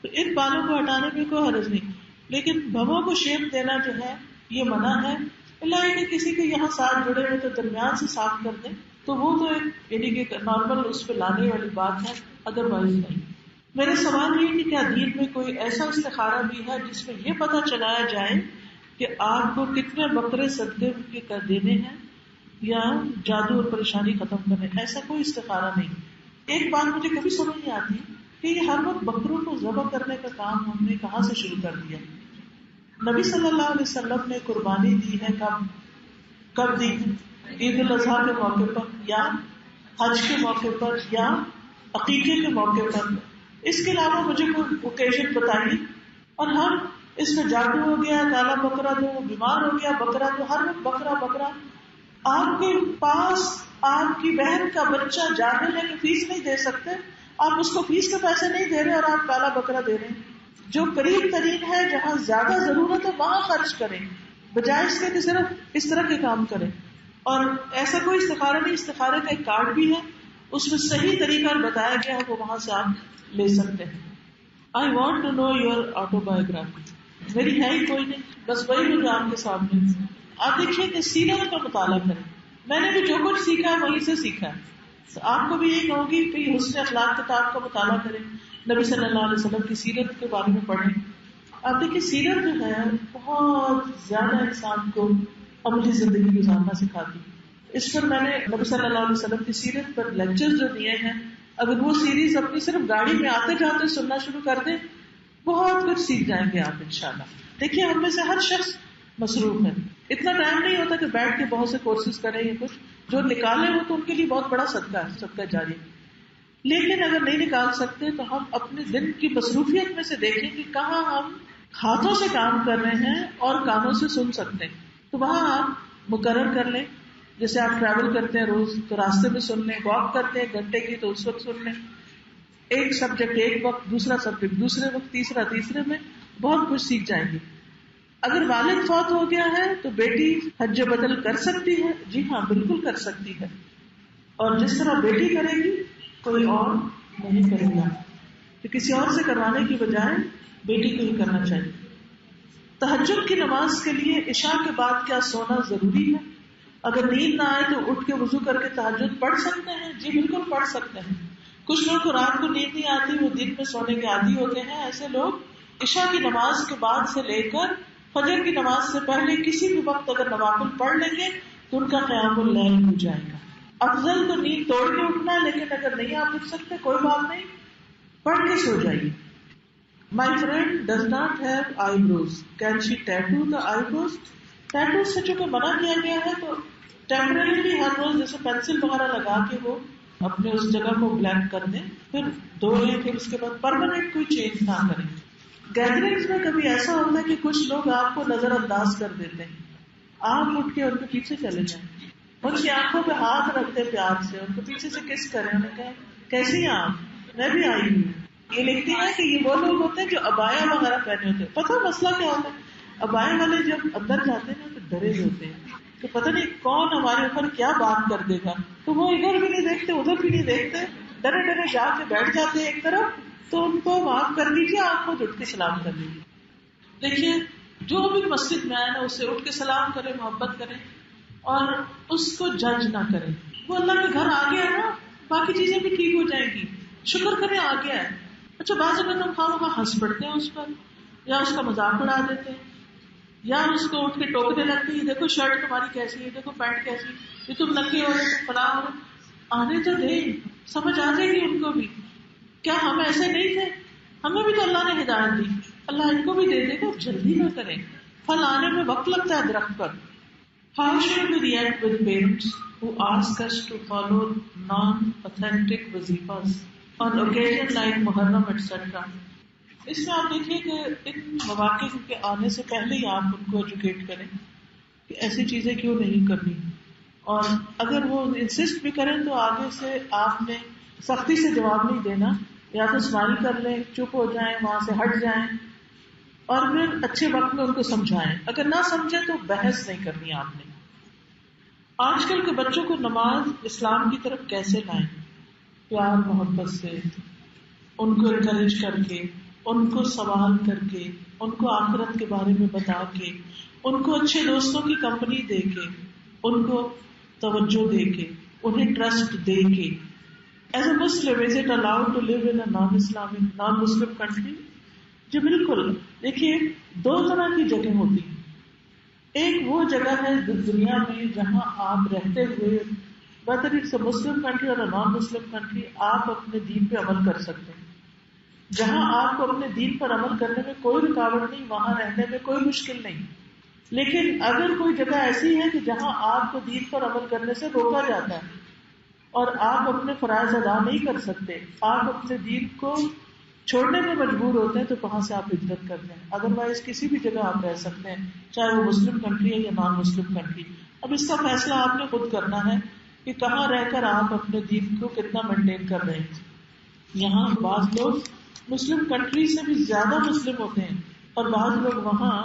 تو ان بالوں کو ہٹانے میں کوئی حرج نہیں. لیکن بھووں کو شیپ دینا جو ہے یہ منع ہے. اللہ کہ کسی کے یہاں ساتھ جڑے ہوئے تو درمیان سے صاف کر دیں تو وہ تو ایک یعنی کہ نارمل اس پہ لانے والی بات ہے، ادر وائز نہیں. میرا سوال یہ کہ کیا دین میں کوئی ایسا استخارہ بھی ہے جس میں یہ پتہ چلایا جائے کہ آپ کو کتنے بکرے صدقے کے کر دینے ہیں یا جادو اور پریشانی ختم کرنے؟ ایسا کوئی استخارہ نہیں. ایک بات مجھے کبھی سمجھ نہیں آتی کہ یہ ہر وقت بکروں کو ذبح کرنے کا کام ہم نے کہاں سے شروع کر دیا. نبی صلی اللہ علیہ وسلم نے قربانی دی ہے کب دی؟ عید الاضحیٰ کے موقع پر یا حج کے موقع پر یا عقیقے کے موقع پر. اس کے علاوہ مجھے کوئی اوکیزن بتائیے. اور ہم اس میں جادو ہو گیا، کالا بکرا دو، بیمار ہو گیا بکرا دو، ہر وقت بکرا بکرا. آپ کے پاس آپ کی بہن کا بچہ جانے لے کے فیس نہیں دے سکتے، آپ اس کو فیس کے پیسے نہیں دے رہے اور آپ کالا بکرا دے رہے ہیں. جو قریب ترین ہے، جہاں زیادہ ضرورت ہے وہاں خرچ کریں، بجائے اس کے کہ صرف اس طرح کے کام کریں. اور ایسا کوئی استخارہ نہیں. استخارے کا ایک کارڈ بھی ہے، اس میں صحیح طریقہ بتایا گیا ہے، وہ وہاں سے آپ لے سکتے ہیں. I want to know your autobiography. میری ہے ہی کوئی نہیں، بس وہی جو آپ کے سامنے. آپ دیکھیے کہ سیرت کا مطالعہ کریں. میں نے بھی جو کچھ سیکھا ہے وہیں سے سیکھا ہے. آپ کو بھی یہی کہوں گی کہ حسن اخلاق کتاب کا مطالعہ کریں، نبی صلی اللہ علیہ وسلم کی سیرت کے بارے میں پڑھیں. آپ دیکھیے سیرت جو ہے بہت زیادہ انسان کو عملی زندگی گزارنا سکھاتی. اس پر میں نے نبی صلی اللہ علیہ وسلم کی سیرت پر لیکچر جو دیے ہیں، اگر وہ سیریز اپنی صرف گاڑی میں آتے جاتے سننا شروع کر دیں، بہت کچھ سیکھ جائیں گے آپ انشاءاللہ. دیکھیے ہم میں سے ہر شخص مصروف ہے، اتنا ٹائم نہیں ہوتا کہ بیٹھ کے بہت سے کورسز کریں یا کچھ. جو نکالے وہ تو ان کے لیے بہت بڑا صدقہ ہے، صدقہ جاری. لیکن اگر نہیں نکال سکتے تو ہم اپنے دن کی مصروفیت میں سے دیکھیں کہ کہاں ہم ہاتھوں سے کام کر رہے ہیں اور کانوں سے سن سکتے ہیں. تو وہاں آپ مقرر کر لیں. جیسے آپ ٹریول کرتے ہیں روز تو راستے میں سن لیں، واک کرتے ہیں 1 گھنٹے کی تو اس وقت سن لیں. ایک سبجیکٹ ایک وقت، دوسرا سبجیکٹ دوسرے وقت، تیسرا تیسرے میں، بہت کچھ سیکھ جائیں گے. اگر والد فوت ہو گیا ہے تو بیٹی حج بدل کر سکتی ہے. جی ہاں، بالکل کر سکتی ہے. اور جس طرح بیٹی کرے گی کوئی اور نہیں کرے گا. تو کسی اور سے کروانے کی بجائے بیٹی کو ہی کرنا چاہیے. تہجد کی نماز کے لیے عشاء کے بعد کیا سونا ضروری ہے؟ اگر نیند نہ آئے تو اٹھ کے وضو کر کے تہجد پڑھ سکتے ہیں؟ جی بالکل پڑھ سکتے ہیں. کچھ لوگ کو رات کو نیند نہیں آتی، وہ دن میں سونے کے عادی ہوتے ہیں. ایسے لوگ عشاء کی نماز کے بعد سے لے کر فجر کی نماز سے پہلے کسی بھی وقت اگر نوافل پڑھ لیں گے تو ان کا قیام اللیل ہو جائے گا. افضل تو نیند توڑ کے اٹھنا ہے، لیکن اگر نہیں آپ اٹھ سکتے کوئی بات نہیں، پڑھ کے سو جائیے. My friend does not have eyebrows. Can she tattoo the eyebrows? Tattoo سے چونکہ منع کیا گیا ہے تو ٹیمپرریلی ہر روز جیسے پینسل وغیرہ لگا کے وہ اپنے اس جگہ کو بلیک کر دیں، پھر دھو لیں، پھر اس کے بعد پرماننٹ کوئی چینج نہ کریں. گیدرنگز میں کبھی ایسا ہوتا ہے کہ کچھ لوگ آپ کو نظر انداز کر دیتے ہیں، آپ اٹھ کے ان کے پیچھے چلے جائیں، ان کی آنکھوں پہ ہاتھ رکھتے پیار سے، ان کو پیچھے سے کس کریں، انہیں کہیں کیسی ہیں آپ، میں بھی آئی ہوں. یہ لکھتی ہے کہ یہ وہ لوگ ہوتے ہیں جو عبایا وغیرہ پہنے ہوتے ہیں. پتہ مسئلہ کیا ہوتا ہے، عبایا والے جب اندر جاتے ہیں تو ڈرے ہوتے ہیں کہ پتہ نہیں کون ہمارے اوپر کیا بات کر دے گا، تو وہ ادھر بھی نہیں دیکھتے ادھر بھی نہیں دیکھتے، ڈرے ڈرے جا کے بیٹھ جاتے ہیں ایک طرف. تو ان کو معاف کر دیجیے، آپ خود اٹھ کے سلام کر لیجیے. دیکھیے جو بھی مسجد میں آئے نا اسے اٹھ کے سلام کرے، محبت کرے اور اس کو جج نہ کرے. وہ اللہ کے گھر آ گیا ہے نا، باقی چیزیں بھی ٹھیک ہو جائیں گی، شکر کریں آ گیا ہے. اچھا بعض اگر ہم خواہ ہنس پڑتے ہیں اس پر، یا اس کا مذاق اڑا دیتے ہیں، یا اس کو اٹھ کے ٹوکنے لگتے ہیں، دیکھو شرٹ تمہاری کیسی ہے، دیکھو پینٹ کیسی ہے، یہ تم ننگے ہو رہے، تم فلاں ہو رہے. آنے تو دے، سمجھ آ جائے گی ان کو بھی. کیا ہم ایسے نہیں تھے؟ ہمیں بھی تو اللہ نے ہدایت دی، اللہ ان کو بھی دے دے گا. جلدی نہ کریں، پھل آنے میں وقت لگتا ہے درخت پر. How should we react with parents who ask us to follow non-authentic wazifas on occasion like Muharram etc.? اس میں آپ دیکھیے کہ ان مواقع کے آنے سے پہلے ہی آپ ان کو ایجوکیٹ کریں کہ ایسی چیزیں کیوں نہیں کرنی، اور اگر وہ انسسٹ بھی کریں تو آگے سے آپ نے سختی سے جواب نہیں دینا، یا تو اسمائل کر لیں، چپ ہو جائیں، وہاں سے ہٹ جائیں، اور پھر اچھے وقت میں ان کو سمجھائیں. اگر نہ سمجھے تو بحث نہیں کرنی آپ نے. آج کل کے بچوں کو نماز اسلام کی طرف کیسے لائیں؟ پیار محبت سے، ان کو انکریج کر کے، ان کو سوال کر کے، ان کو آخرت کے بارے میں بتا کے، ان کو اچھے دوستوں کی کمپنی دے کے، ان کو توجہ دے کے، انہیں ٹرسٹ دے کے. As a Muslim is it allowed to live in non Muslim country? جی بالکل. دیکھیے دو طرح کی جگہ ہوتی ہیں. ایک وہ جگہ ہے دنیا میں جہاں آپ رہتے ہوئے whether it's a Muslim country or a non-Muslim country آپ اپنے دین پہ عمل کر سکتے ہیں. جہاں آپ کو اپنے دین پر عمل کرنے میں کوئی رکاوٹ نہیں، وہاں رہنے میں کوئی مشکل نہیں. لیکن اگر کوئی جگہ ایسی ہے کہ جہاں آپ کو دین پر عمل کرنے سے روکا جاتا ہے اور آپ اپنے فرائض ادا نہیں کر سکتے، آپ اپنے دین کو چھوڑنے میں مجبور ہوتے ہیں، تو وہاں سے آپ ہجرت کرتے ہیں. ادروائز کسی بھی جگہ آپ رہ سکتے ہیں، چاہے وہ مسلم کنٹری ہے یا نان مسلم کنٹری. اب اس کا فیصلہ آپ نے خود کرنا ہے کہ کہاں رہ کر آپ اپنے دین کو کتنا مینٹین کر رہے ہیں. یہاں بعض لوگ مسلم کنٹری سے بھی زیادہ مسلم ہوتے ہیں اور بعض لوگ وہاں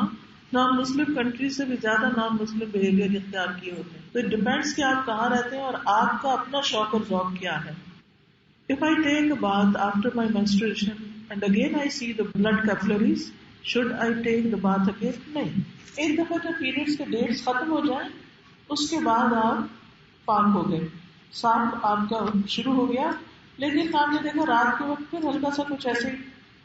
نان مسلم کنٹری سے بھی زیادہ نان مسلم بہیویئر اختیار کیے ہوتے ہیں. تو اٹ ڈیپینڈس کہ آپ کہاں رہتے ہیں اور آپ کا اپنا شوق اور ذوق کیا ہے. If I take a bath after my menstruation and again I see the blood capillaries, should I take the bath again? نہیں. ایک دفعہ جب پیریڈس کے ڈیٹس ختم ہو جائیں اس کے بعد آپ پاک ہو گئے، صاف آپ کا شروع ہو گیا. لیکن آپ نے دیکھا رات کے وقت پھر ہلکا سا کچھ ایسے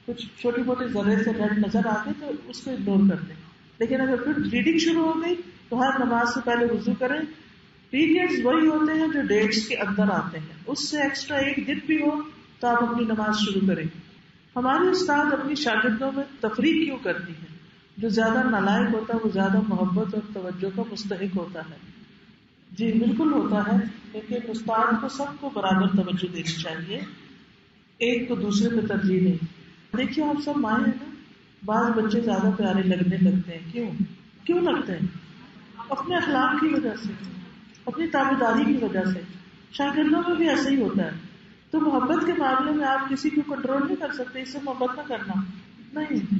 کچھ چھوٹی موٹی ذرے سے ریڈ نظر آتے تو اس کو اگنور کر دیں. لیکن اگر پھر بلیڈنگ شروع ہو گئی تو ہر نماز سے پہلے وضو کریں. پیریڈز وہی ہوتے ہیں جو ڈیٹس کے اندر آتے ہیں، اس سے ایکسٹرا ایک دن بھی ہو تو آپ اپنی نماز شروع کریں. ہمارے استاد اپنی شاگردوں میں تفریق کیوں کرتی ہیں؟ جو زیادہ نالائق ہوتا ہے وہ زیادہ محبت اور توجہ کا مستحق ہوتا ہے. جی بالکل ہوتا ہے، لیکن استاد کو سب کو برابر توجہ دینی چاہیے، ایک کو دوسرے پہ ترجیح نہیں. دیکھیے آپ سب مائیں ہیں نا، بعض بچے زیادہ پیارے لگنے لگتے ہیں. کیوں لگتے ہیں؟ اپنے اخلاق کی وجہ سے، اپنی تابعداری کی وجہ سے. شاگردوں میں بھی ایسا ہی ہوتا ہے. تو محبت کے معاملے میں آپ کسی کو کنٹرول نہیں کر سکتے، اس سے محبت نہ کرنا نہیں.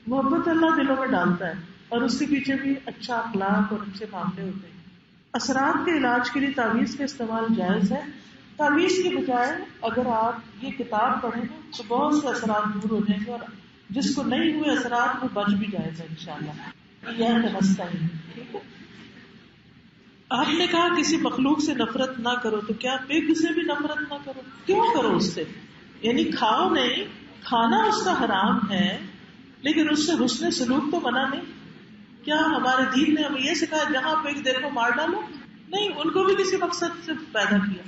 محبت اللہ دلوں میں ڈالتا ہے اور اس کے پیچھے بھی اچھا اخلاق اور اچھے معاملے ہوتے ہیں. اثرات کے علاج کے لیے تعویذ کا استعمال جائز ہے؟ تعویذ کے بجائے اگر آپ یہ کتاب پڑھیں نا تو بہت سے اثرات دور ہو جائیں گے، اور جس کو نہیں ہوئے اثرات وہ بچ بھی جائے گا انشاءاللہ. یہ سمجھتا ہے. ٹھیک ہے. آپ نے کہا کسی مخلوق سے نفرت نہ کرو، تو کیا پگ سے بھی نفرت نہ کرو؟ کیوں کرو اس سے؟ یعنی کھاؤ نہیں، کھانا اس کا حرام ہے، لیکن اس سے حسن سلوک تو منع نہیں. کیا ہمارے دین نے ہمیں یہ سکھایا جہاں پگ دیکھو مار ڈالو؟ نہیں، ان کو بھی کسی مقصد سے پیدا کیا.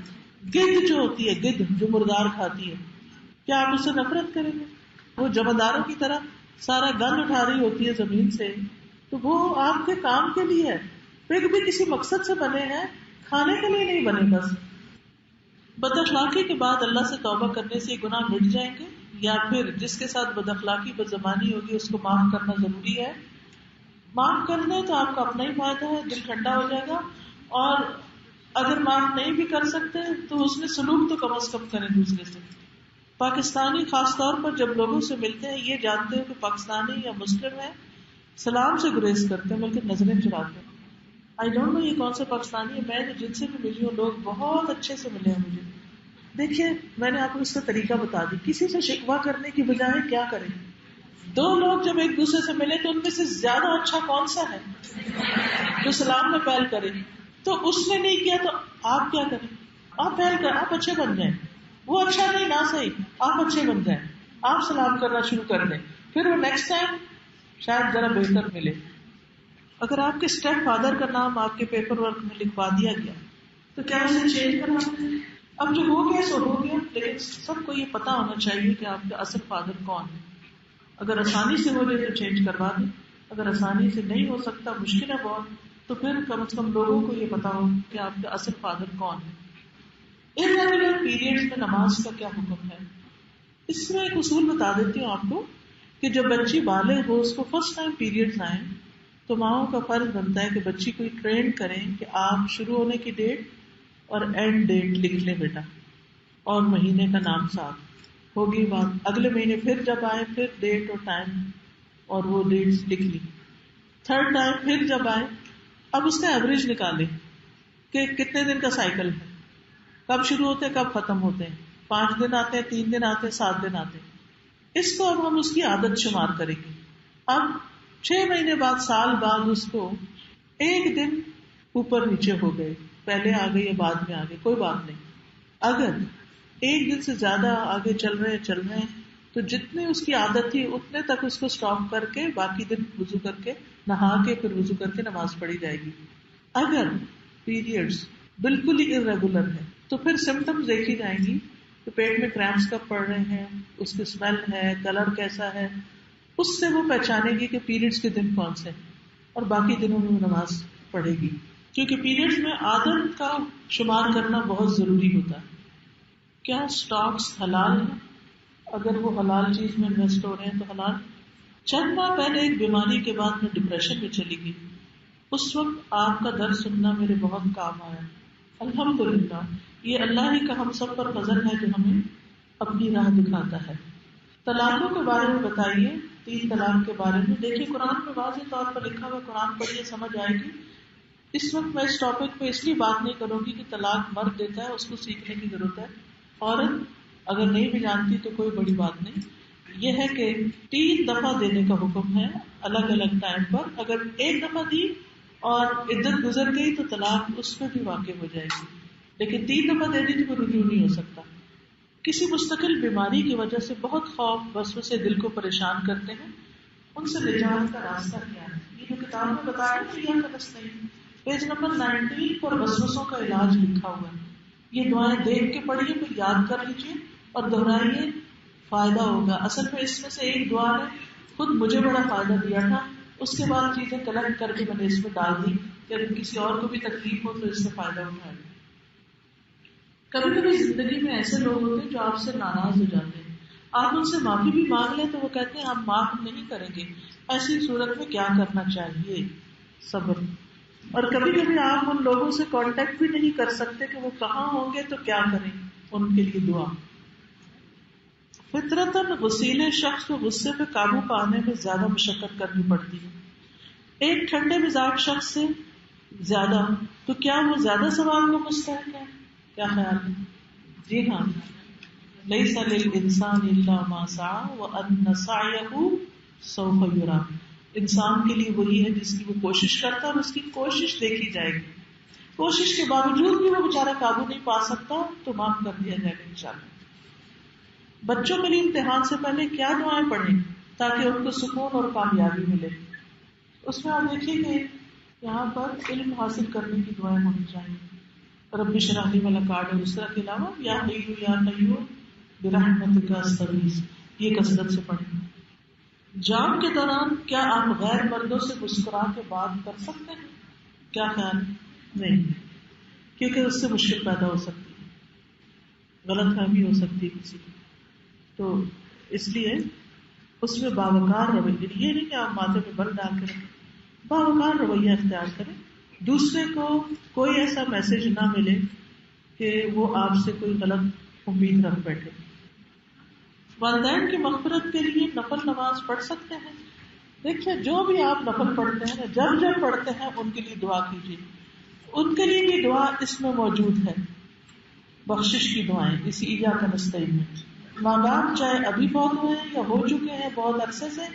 گدھ جو ہوتی ہے، گدھ جو مردار کھاتی ہے، کیا آپ اس سے نفرت کریں گے؟ وہ جمعداروں کی طرح سارا گند اٹھا رہی ہوتی ہے زمین سے، تو وہ آپ کے کام کے لیے ہے. پگ بھی کسی مقصد سے بنے ہیں، کھانے کے لیے نہیں بنے. بس بد اخلاقی کے بعد اللہ سے توبہ کرنے سے یہ گناہ مٹ جائیں گے، یا پھر جس کے ساتھ بد اخلاقی بد زبانی ہوگی اس کو معاف کرنا ضروری ہے. معاف کر دیں تو آپ کا اپنا ہی فائدہ ہے، دل ٹھنڈا ہو جائے گا. اور اگر معاف نہیں بھی کر سکتے تو اس میں سلوک تو کم از کم کریں دوسرے سے. پاکستانی خاص طور پر جب لوگوں سے ملتے ہیں یہ جانتے ہو کہ پاکستانی یا مسلم ہے، سلام سے گریز کرتے ہیں بلکہ نظریں چراتے ہیں. آئی ڈونٹ نو یہ کون سے پاکستانی ہے، میں جن سے بھی ملی ہوں لوگ بہت اچھے سے ملے ہیں مجھے. دیکھیے میں نے آپ کو اس کا طریقہ بتا دی. کسی سے شکوہ کرنے کی بجائے کیا کریں؟ دو لوگ جب ایک دوسرے سے ملے تو ان میں سے زیادہ اچھا کون سا ہے جو سلام میں پہل کرے؟ تو اس نے نہیں کیا تو آپ کیا کریں؟ آپ پہل کر آپ اچھے بن جائیں. وہ اچھا نہیں نہ صحیح، آپ اچھے بن جائیں، آپ سلام کرنا شروع کر دیں، پھر وہ نیکسٹ ٹائم شاید ذرا بہتر ملے. اگر آپ کے اسٹیپ فادر کا نام آپ کے پیپر ورک میں لکھوا دیا گیا تو کیا اسے چینج کرنا ہے؟ اب جو ہو گیا سو ہو گیا، لیکن سب کو یہ پتا ہونا چاہیے کہ آپ کا اصل فادر کون ہے. اگر آسانی سے ہو جائے تو چینج کروا دیں، اگر آسانی سے نہیں ہو سکتا، مشکل ہے بہت، تو پھر کم از کم لوگوں کو یہ پتا ہو کہ آپ کا اصل فادر کون ہے. irregular پیریڈز میں نماز کا کیا حکم ہے؟ اس میں ایک اصول بتا دیتی ہوں آپ کو کہ جب بچی بالغ ہو، اس کو فرسٹ ٹائم پیریڈز آئیں تو ماؤں کا فرض بنتا ہے کہ بچی کو ٹرین کریں کہ آپ شروع ہونے کی ڈیٹ اور اینڈ ڈیٹ لکھ لیں بیٹا، اور مہینے کا نام ساتھ. ہوگی بات اگلے مہینے پھر جب آئے پھر ڈیٹ اور ٹائم اور وہ ڈیٹس لکھ لی. تھرڈ ٹائم پھر جب آئے اب اس کا ایوریج نکالے کہ کتنے دن کا سائیکل ہے، کب شروع ہوتے ہیں کب ختم ہوتے ہیں، 5 دن آتے ہیں، 3 دن آتے ہیں، 7 دن آتے ہیں. اس کو اب ہم اس کی عادت شمار کریں گے. اب 6 مہینے بعد سال بعد اس کو ایک دن اوپر نیچے ہو گئے، پہلے آ گئے یا بعد میں آ گئے، کوئی بات نہیں. اگر ایک دن سے زیادہ آگے چل رہے ہیں تو جتنے اس کی عادت تھی اتنے تک اس کو اسٹاپ کر کے باقی دن وضو کر کے نہا کے پھر وضو کر کے نماز پڑھی جائے گی. اگر پیریڈز بالکل ہی irregular ہے تو پھر سمٹمز دیکھی جائیں گی کہ پیٹ میں کریمپس کب پڑ رہے ہیں، اس کی اسمیل ہے، کلر کیسا ہے، اس سے وہ پہچانے گی کہ پیریڈز کے دن کون سے، اور باقی دنوں میں نماز پڑھے گی. کیونکہ پیریڈز میں عادت کا شمار کرنا بہت ضروری ہوتا ہے. کیا اسٹاکس حلال ہیں؟ اگر وہ حلال چیز میں انویسٹ ہو رہے ہیں تو حلال. چند ماہ پہلے ایک بیماری کے بعد میں ڈپریشن میں چلی گئی. اس وقت آپ کا درد سننا میرے بہت کام آیا. الحمدللہ یہ اللہ ہی کا ہم سب پر فضل ہے جو ہمیں اپنی راہ دکھاتا ہے. طلاقوں کے بارے میں بتائیے، 3 طلاق کے بارے میں. دیکھیے قرآن میں واضح طور پر لکھا ہوا، قرآن پڑھیے سمجھ آئے گی. اس وقت میں اس ٹاپک پہ اس لیے بات نہیں کروں گی کہ طلاق مرد دیتا ہے، اس کو سیکھنے کی ضرورت ہے. عورت اگر نہیں بھی جانتی تو کوئی بڑی بات نہیں. یہ ہے کہ 3 دفعہ دینے کا حکم ہے الگ الگ ٹائم پر. اگر 1 دفعہ دی اور عدت گزر گئی تو طلاق اس میں بھی واقع ہو جائے گی، لیکن 3 دفعہ دے دی تو وہ رجوع نہیں ہو سکتا. کسی مستقل بیماری کی وجہ سے بہت خوف وسوسے دل کو پریشان کرتے ہیں، ان سے نجات کا راستہ کیا ہے؟ یہ جو کتاب میں بتایا تو یہ غلط نہیں. پیج نمبر 19 پر وسوسوں کا علاج لکھا ہوا ہے. یہ دعائیں دیکھ کے پڑھیے، پھر یاد کر لیجیے اور دہرائیے، فائدہ ہوگا. اصل میں اس میں سے ایک دعا نے خود مجھے بڑا فائدہ دیا تھا، اس کے بعد چیزیں کلیکٹ کر کے میں نے اس میں ڈال دی کہ اگر کسی اور کو بھی تکلیف ہو تو اس سے فائدہ اٹھائے. کبھی کبھی زندگی میں ایسے لوگ ہوتے ہیں جو آپ سے ناراض ہو جاتے ہیں، آپ ان سے معافی بھی مانگ لیں تو وہ کہتے ہیں ہم معاف نہیں کریں گے. ایسی صورت میں کیا کرنا چاہیے؟ صبر. اور کبھی کبھی آپ ان لوگوں سے کانٹیکٹ بھی نہیں کر سکتے کہ وہ کہاں ہوں گے تو کیا کریں، ان کے لیے دعا. فطرتاً غصیلے شخص کو غصے پہ قابو پانے میں زیادہ مشقت کرنی پڑتی ہے. ایک ٹھنڈے مزاج شخص سے زیادہ، تو کیا وہ زیادہ ثواب کا مستحق ہے؟ کیا خیال ہے؟ جی ہاں، لیس للانسان الا ما سعى وان سعيه سوف یرا. انسان کے لیے وہی ہے جس کی وہ کوشش کرتا ہے اور اس کی کوشش دیکھی جائے گی. کوشش کے باوجود بھی وہ بیچارہ قابو نہیں پا سکتا تو معاف کر دیا جائے گا انشاءاللہ. بچوں کے لیے امتحان سے پہلے کیا دعائیں پڑھیں تاکہ ان کو سکون اور کامیابی ملے. اس میں آپ دیکھیں گے یہاں پر علم حاصل کرنے کی دعائیں ہونی چاہیے. رب اشرح لی والا کارڈ اور اس طرح کے علاوہ یا حیو یا قیوم برحمتک استغیث، یہ کثرت سے پڑھیں. جام کے دوران کیا آپ غیر مردوں سے مسکرا کے بات کر سکتے ہیں؟ کیا خیال؟ نہیں، کیونکہ اس سے مشکل پیدا ہو سکتی ہے، غلط فہمی ہو سکتی ہے کسی کی. تو اس لیے اس میں باوقار رویہ، یہ نہیں کہ آپ ماتھے پہ بل ڈال کے رکھیں، باوقار رویہ اختیار کریں. دوسرے کو کوئی ایسا میسج نہ ملے کہ وہ آپ سے کوئی غلط امید رکھ بیٹھے. والدین کی مغفرت کے لیے نفل نماز پڑھ سکتے ہیں. دیکھیے جو بھی آپ نفل پڑھتے ہیں، جب پڑھتے ہیں ان کے لیے دعا کیجیے. ان کے لیے بھی دعا اس میں موجود ہے، بخشش کی دعائیں اسی ایاک نستعین میں. ماں باپ چاہے ابھی فوت ہوئے ہیں یا ہو چکے ہیں بہت عرصے سے،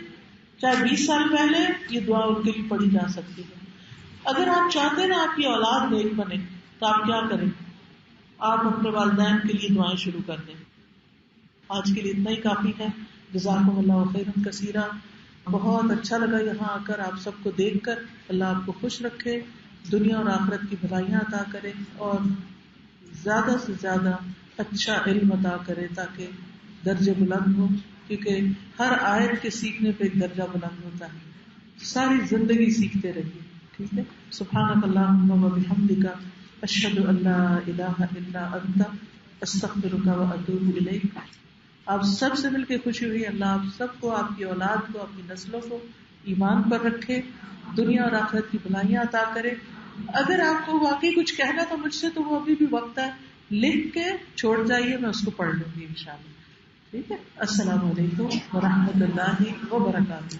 چاہے 20 سال پہلے، یہ دعا ان کے لیے پڑھی جا سکتی ہے. اگر آپ چاہتے ہیں نا آپ کی اولاد نیک بنے تو آپ کیا کریں؟ آپ اپنے والدین کے لیے دعائیں شروع کر دیں. آج کے لیے اتنا ہی کافی ہے. جزاکم اللہ خیرا کثیرا. بہت اچھا لگا یہاں آ کر آپ سب کو دیکھ کر. اللہ آپ کو خوش رکھے، دنیا اور آخرت کی بھلائیاں عطا کرے اور زیادہ سے زیادہ اچھا علم عطا کرے تاکہ درجے بلند ہو، کیونکہ ہر آیت کے سیکھنے پہ ایک درجہ بلند ہوتا ہے. ساری زندگی سیکھتے رہیے. ٹھیک ہے. سبحانک اللہم و بحمدک، اشہد ان لا الہ الا انت، استغفرک و اتوب الیک. آپ سب سے مل کے خوشی ہوئی. اللہ آپ سب کو، آپ کی اولاد کو، اپنی نسلوں کو ایمان پر رکھے، دنیا اور آخرت کی بھلائیاں عطا کرے. اگر آپ کو واقعی کچھ کہنا تو مجھ سے تو وہ ابھی بھی وقت ہے، لکھ کے چھوڑ جائیے، میں اس کو پڑھ لوں گی انشاءاللہ. ٹھیک ہے. السلام علیکم ورحمۃ اللہ وبرکاتہ.